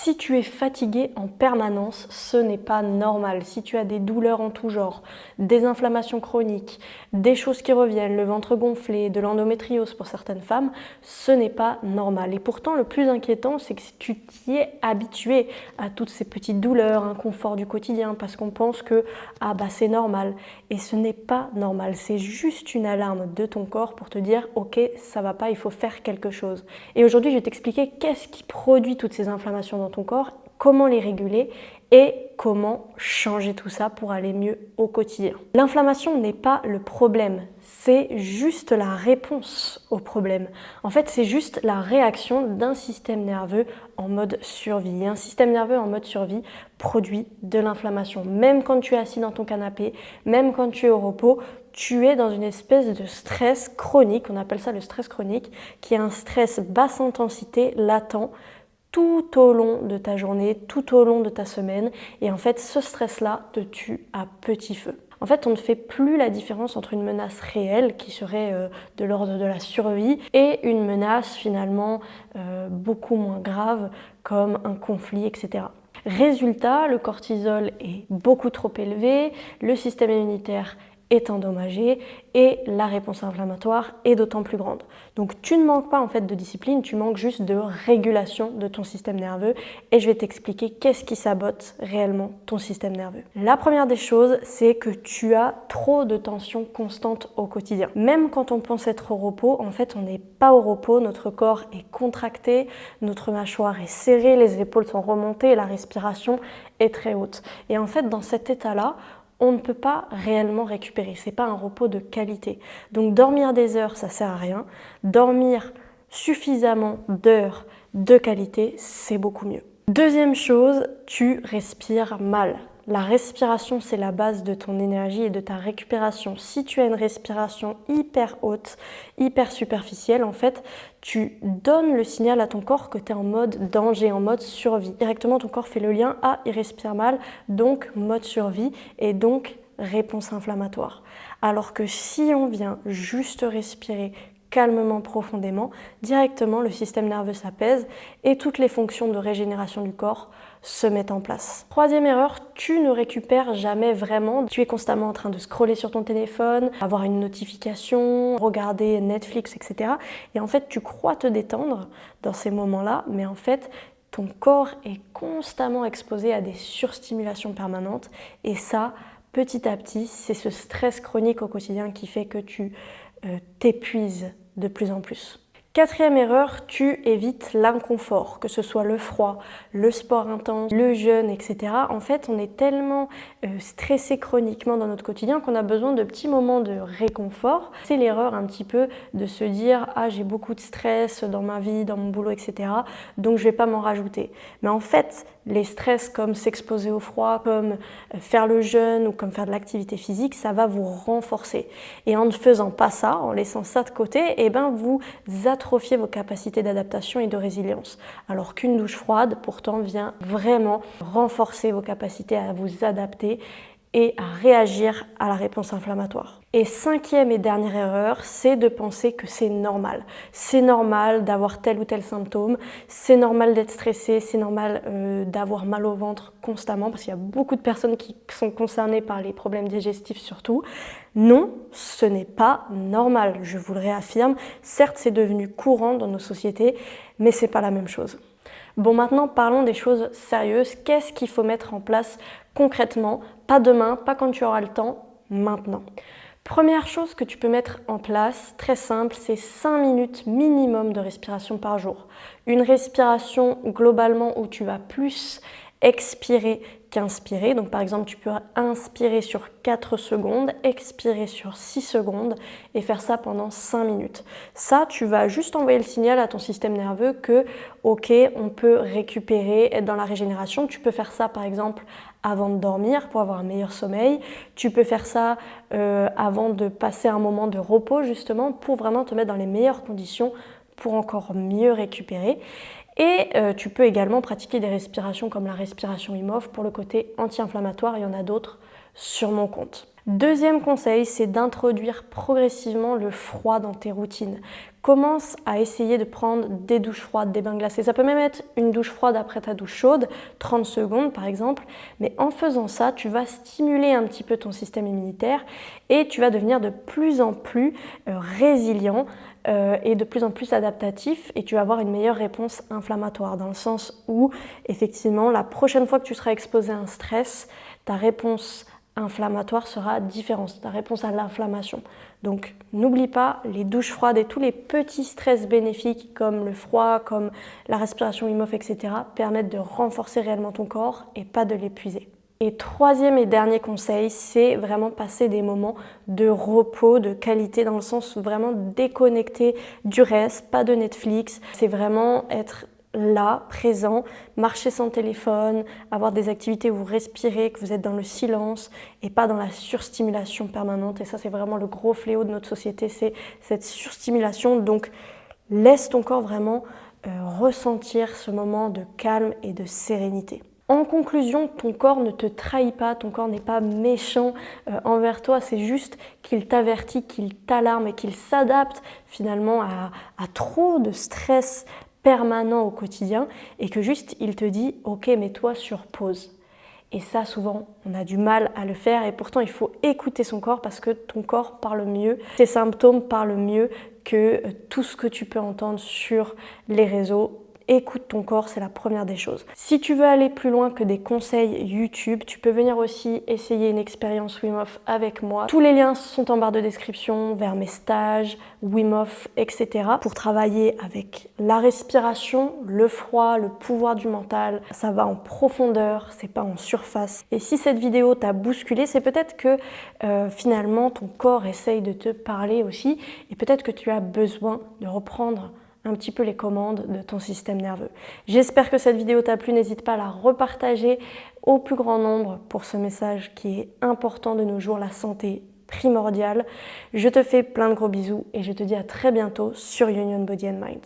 Si tu es fatigué en permanence, ce n'est pas normal. Si tu as des douleurs en tout genre, des inflammations chroniques, des choses qui reviennent, le ventre gonflé, de l'endométriose pour certaines femmes, ce n'est pas normal. Et pourtant, le plus inquiétant, c'est que si tu t'y es habitué à toutes ces petites douleurs, inconforts du quotidien, parce qu'on pense que c'est normal. Et ce n'est pas normal. C'est juste une alarme de ton corps pour te dire « Ok, ça va pas, il faut faire quelque chose ». Et aujourd'hui, je vais t'expliquer qu'est-ce qui produit toutes ces inflammations dans ton corps, comment les réguler et comment changer tout ça pour aller mieux au quotidien. L'inflammation n'est pas le problème, c'est juste la réponse au problème. En fait, c'est juste la réaction d'un système nerveux en mode survie. Et un système nerveux en mode survie produit de l'inflammation. Même quand tu es assis dans ton canapé, même quand tu es au repos, tu es dans une espèce de stress chronique, on appelle ça le stress chronique, qui est un stress basse intensité, latent, tout au long de ta journée, tout au long de ta semaine. Et en fait, ce stress-là te tue à petit feu. En fait, on ne fait plus la différence entre une menace réelle, qui serait de l'ordre de la survie, et une menace finalement beaucoup moins grave, comme un conflit, etc. Résultat, le cortisol est beaucoup trop élevé, le système immunitaire est endommagé et la réponse inflammatoire est d'autant plus grande. Donc tu ne manques pas en fait de discipline, tu manques juste de régulation de ton système nerveux et je vais t'expliquer qu'est-ce qui sabote réellement ton système nerveux. La première des choses, c'est que tu as trop de tension constante au quotidien. Même quand on pense être au repos, en fait on n'est pas au repos, notre corps est contracté, notre mâchoire est serrée, les épaules sont remontées et la respiration est très haute. Et en fait dans cet état-là, on ne peut pas réellement récupérer. Ce n'est pas un repos de qualité. Donc dormir des heures, ça ne sert à rien. Dormir suffisamment d'heures de qualité, c'est beaucoup mieux. Deuxième chose, tu respires mal. La respiration, c'est la base de ton énergie et de ta récupération. Si tu as une respiration hyper haute, hyper superficielle, en fait, tu donnes le signal à ton corps que tu es en mode danger, en mode survie. Directement, ton corps fait le lien, il respire mal, donc mode survie et donc réponse inflammatoire. Alors que si on vient juste respirer calmement, profondément, directement le système nerveux s'apaise et toutes les fonctions de régénération du corps se mettent en place. Troisième erreur, tu ne récupères jamais vraiment. Tu es constamment en train de scroller sur ton téléphone, avoir une notification, regarder Netflix, etc. Et en fait, tu crois te détendre dans ces moments-là, mais en fait, ton corps est constamment exposé à des surstimulations permanentes. Et ça, petit à petit, c'est ce stress chronique au quotidien qui fait que tu t'épuises de plus en plus. Quatrième erreur, tu évites l'inconfort, que ce soit le froid, le sport intense, le jeûne, etc. En fait, on est tellement stressé chroniquement dans notre quotidien qu'on a besoin de petits moments de réconfort. C'est l'erreur un petit peu de se dire « Ah, j'ai beaucoup de stress dans ma vie, dans mon boulot, etc. Donc, je ne vais pas m'en rajouter. » Mais en fait, les stress comme s'exposer au froid, comme faire le jeûne ou comme faire de l'activité physique, ça va vous renforcer. Et en ne faisant pas ça, en laissant ça de côté, vous atrophiez vos capacités d'adaptation et de résilience. Alors qu'une douche froide, pourtant, vient vraiment renforcer vos capacités à vous adapter et à réagir à la réponse inflammatoire. Et cinquième et dernière erreur, c'est de penser que c'est normal. C'est normal d'avoir tel ou tel symptôme, c'est normal d'être stressé, c'est normal d'avoir mal au ventre constamment, parce qu'il y a beaucoup de personnes qui sont concernées par les problèmes digestifs surtout. Non, ce n'est pas normal, je vous le réaffirme. Certes, c'est devenu courant dans nos sociétés, mais c'est pas la même chose. Bon, maintenant, parlons des choses sérieuses. Qu'est-ce qu'il faut mettre en place concrètement? Pas demain, pas quand tu auras le temps, maintenant. Première chose que tu peux mettre en place, très simple, c'est 5 minutes minimum de respiration par jour. Une respiration globalement où tu vas plus expirer qu'inspirer. Donc par exemple, tu peux inspirer sur 4 secondes, expirer sur 6 secondes et faire ça pendant 5 minutes. Ça, tu vas juste envoyer le signal à ton système nerveux que, ok, on peut récupérer, être dans la régénération. Tu peux faire ça par exemple avant de dormir pour avoir un meilleur sommeil. Tu peux faire ça avant de passer un moment de repos justement pour vraiment te mettre dans les meilleures conditions pour encore mieux récupérer. Et tu peux également pratiquer des respirations comme la respiration Wim Hof pour le côté anti-inflammatoire. Il y en a d'autres sur mon compte. Deuxième conseil, c'est d'introduire progressivement le froid dans tes routines. Commence à essayer de prendre des douches froides, des bains glacés. Ça peut même être une douche froide après ta douche chaude, 30 secondes par exemple. Mais en faisant ça, tu vas stimuler un petit peu ton système immunitaire et tu vas devenir de plus en plus résilient et de plus en plus adaptatif, et tu vas avoir une meilleure réponse inflammatoire dans le sens où effectivement la prochaine fois que tu seras exposé à un stress, ta réponse inflammatoire sera différente, ta réponse à l'inflammation. Donc n'oublie pas, les douches froides et tous les petits stress bénéfiques comme le froid, comme la respiration Wim Hof, etc. permettent de renforcer réellement ton corps et pas de l'épuiser. Et troisième et dernier conseil, c'est vraiment passer des moments de repos, de qualité, dans le sens vraiment déconnecté du reste, pas de Netflix. C'est vraiment être là, présent, marcher sans téléphone, avoir des activités où vous respirez, que vous êtes dans le silence et pas dans la surstimulation permanente. Et ça, c'est vraiment le gros fléau de notre société, c'est cette surstimulation. Donc, laisse ton corps vraiment ressentir ce moment de calme et de sérénité. En conclusion, ton corps ne te trahit pas, ton corps n'est pas méchant envers toi, c'est juste qu'il t'avertit, qu'il t'alarme et qu'il s'adapte finalement à trop de stress permanent au quotidien, et que juste il te dit « ok, mets-toi sur pause ». Et ça, souvent, on a du mal à le faire, et pourtant il faut écouter son corps parce que ton corps parle mieux, tes symptômes parlent mieux que tout ce que tu peux entendre sur les réseaux. Écoute ton corps, c'est la première des choses. Si tu veux aller plus loin que des conseils YouTube, tu peux venir aussi essayer une expérience Wim Hof avec moi. Tous les liens sont en barre de description vers mes stages, Wim Hof, etc. pour travailler avec la respiration, le froid, le pouvoir du mental. Ça va en profondeur, c'est pas en surface. Et si cette vidéo t'a bousculé, c'est peut-être que finalement ton corps essaye de te parler aussi, et peut-être que tu as besoin de reprendre un petit peu les commandes de ton système nerveux. J'espère que cette vidéo t'a plu, n'hésite pas à la repartager au plus grand nombre pour ce message qui est important de nos jours, la santé primordiale. Je te fais plein de gros bisous et je te dis à très bientôt sur Union Body and Mind.